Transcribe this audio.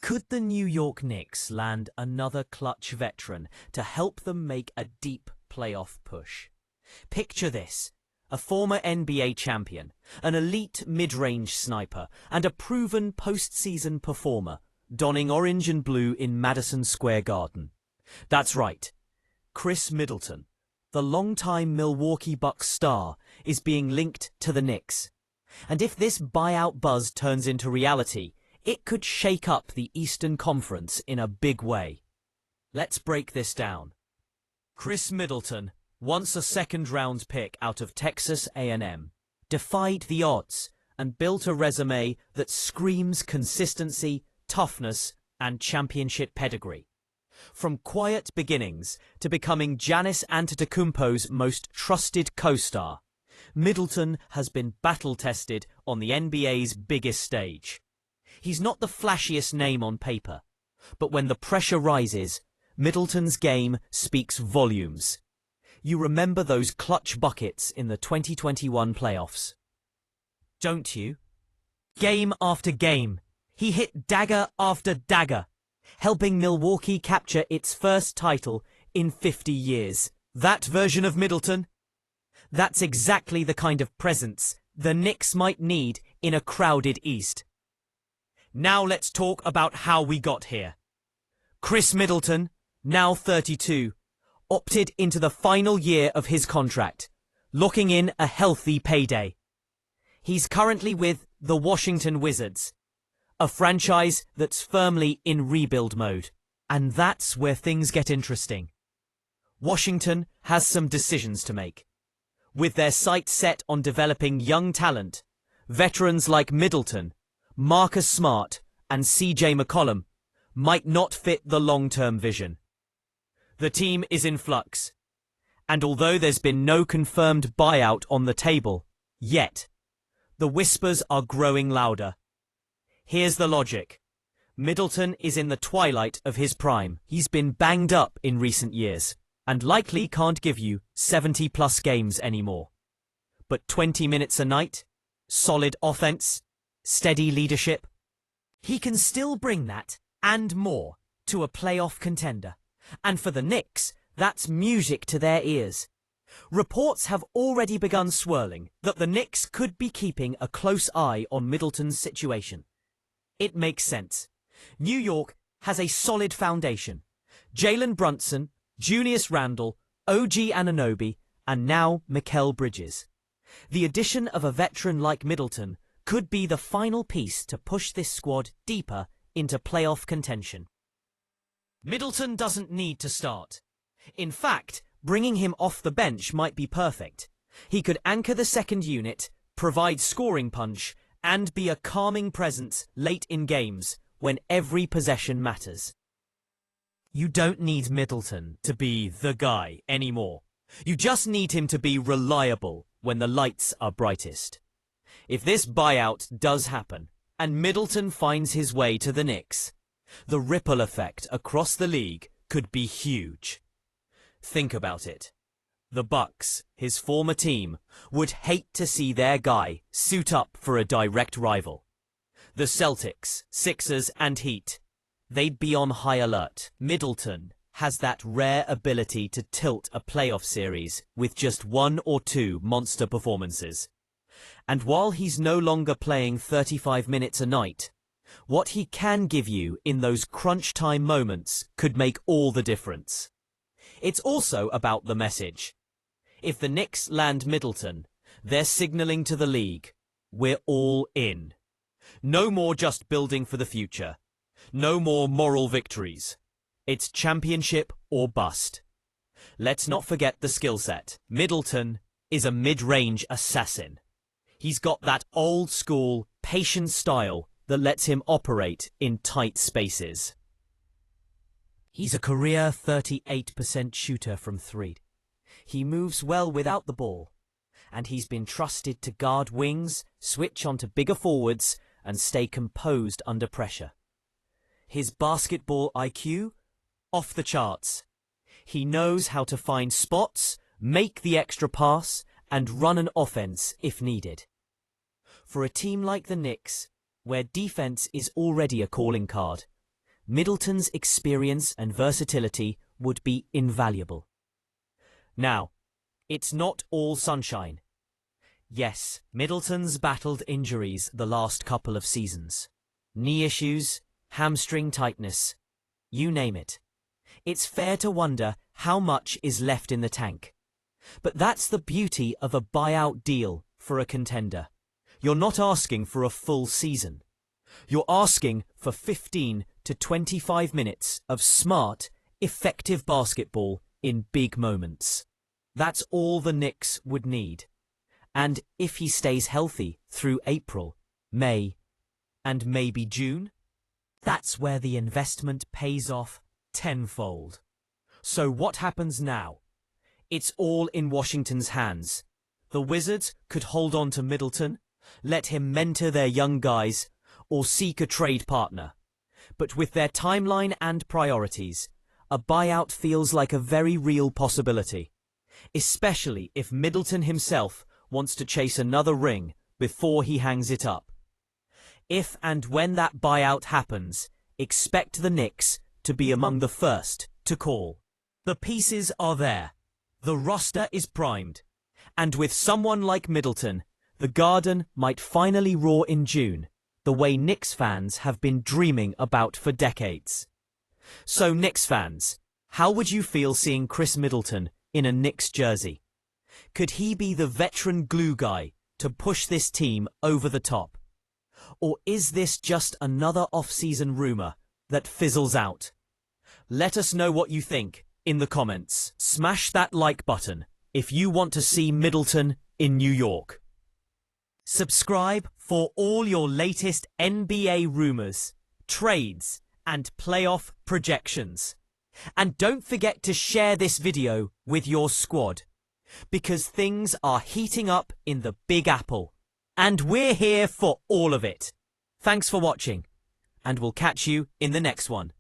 Could the New York Knicks land another clutch veteran to help them make a deep playoff push? Picture this: a former NBA champion, an elite mid-range sniper, and a proven postseason performer, donning orange and blue in Madison Square Garden. That's right, Khris Middleton, the longtime Milwaukee Bucks star, is being linked to the Knicks. And if this buyout buzz turns into reality, it could shake up the Eastern Conference in a big way. Let's break this down. Khris Middleton, once a second-round pick out of Texas A&M, defied the odds and built a resume that screams consistency, toughness, and championship pedigree. From quiet beginnings to becoming Giannis Antetokounmpo's most trusted co-star, Middleton has been battle-tested on the NBA's biggest stage. He's not the flashiest name on paper, but when the pressure rises, Middleton's game speaks volumes. You remember those clutch buckets in the 2021 playoffs, don't you? Game after game, he hit dagger after dagger, helping Milwaukee capture its first title in 50 years. That version of Middleton? That's exactly the kind of presence the Knicks might need in a crowded East. Now let's talk about how we got here. Khris Middleton, now 32, opted into the final year of his contract, locking in a healthy payday. He's currently with the Washington Wizards, a franchise that's firmly in rebuild mode. And that's where things get interesting. Washington has some decisions to make. With their sights set on developing young talent, veterans like Middleton, Marcus Smart, and CJ McCollum might not fit the long-term vision. The team is in flux, and although there's been no confirmed buyout on the table yet, the whispers are growing louder. Here's the logic. Middleton is in the twilight of his prime. He's been banged up in recent years, and likely can't give you 70-plus games anymore. But 20 minutes a night, solid offense, steady leadership, he can still bring that and more to a playoff contender. And for the Knicks, that's music to their ears. Reports have already begun swirling that the Knicks could be keeping a close eye on Middleton's situation. It makes sense. New York has a solid foundation. Jalen Brunson, Julius Randle, OG Anunoby, and now Mikal Bridges. The addition of a veteran like Middleton could be the final piece to push this squad deeper into playoff contention. Middleton doesn't need to start. In fact, bringing him off the bench might be perfect. He could anchor the second unit, provide scoring punch, and be a calming presence late in games when every possession matters. You don't need Middleton to be the guy anymore. You just need him to be reliable when the lights are brightest. If this buyout does happen, and Middleton finds his way to the Knicks, the ripple effect across the league could be huge. Think about it. The Bucks, his former team, would hate to see their guy suit up for a direct rival. The Celtics, Sixers, and Heat, they'd be on high alert. Middleton has that rare ability to tilt a playoff series with just one or two monster performances. And while he's no longer playing 35 minutes a night, what he can give you in those crunch time moments could make all the difference. It's also about the message. If the Knicks land Middleton, they're signaling to the league, we're all in. No more just building for the future. No more moral victories. It's championship or bust. Let's not forget the skill set. Middleton is a mid-range assassin. He's got that old-school, patient style that lets him operate in tight spaces. He's a career 38% shooter from three. He moves well without the ball, and he's been trusted to guard wings, switch onto bigger forwards, and stay composed under pressure. His basketball IQ? Off the charts. He knows how to find spots, make the extra pass, and run an offense if needed. For a team like the Knicks, where defense is already a calling card, Middleton's experience and versatility would be invaluable. Now, it's not all sunshine. Yes, Middleton's battled injuries the last couple of seasons. Knee issues, hamstring tightness, you name it. It's fair to wonder how much is left in the tank. But that's the beauty of a buyout deal for a contender. You're not asking for a full season. You're asking for 15 to 25 minutes of smart, effective basketball in big moments. That's all the Knicks would need. And if he stays healthy through April, May, and maybe June, that's where the investment pays off tenfold. So what happens now? It's all in Washington's hands. The Wizards could hold on to Middleton, let him mentor their young guys, or seek a trade partner. But with their timeline and priorities, a buyout feels like a very real possibility, especially if Middleton himself wants to chase another ring before he hangs it up. If and when that buyout happens, expect the Knicks to be among the first to call. The pieces are there. The roster is primed. And with someone like Middleton, the Garden might finally roar in June, the way Knicks fans have been dreaming about for decades. So Knicks fans, how would you feel seeing Khris Middleton in a Knicks jersey? Could he be the veteran glue guy to push this team over the top? Or is this just another off-season rumor that fizzles out? Let us know what you think in the comments. Smash that like button if you want to see Middleton in New York. Subscribe for all your latest NBA rumors, trades, and playoff projections. And don't forget to share this video with your squad, because things are heating up in the Big Apple, and we're here for all of it. Thanks for watching, and we'll catch you in the next one.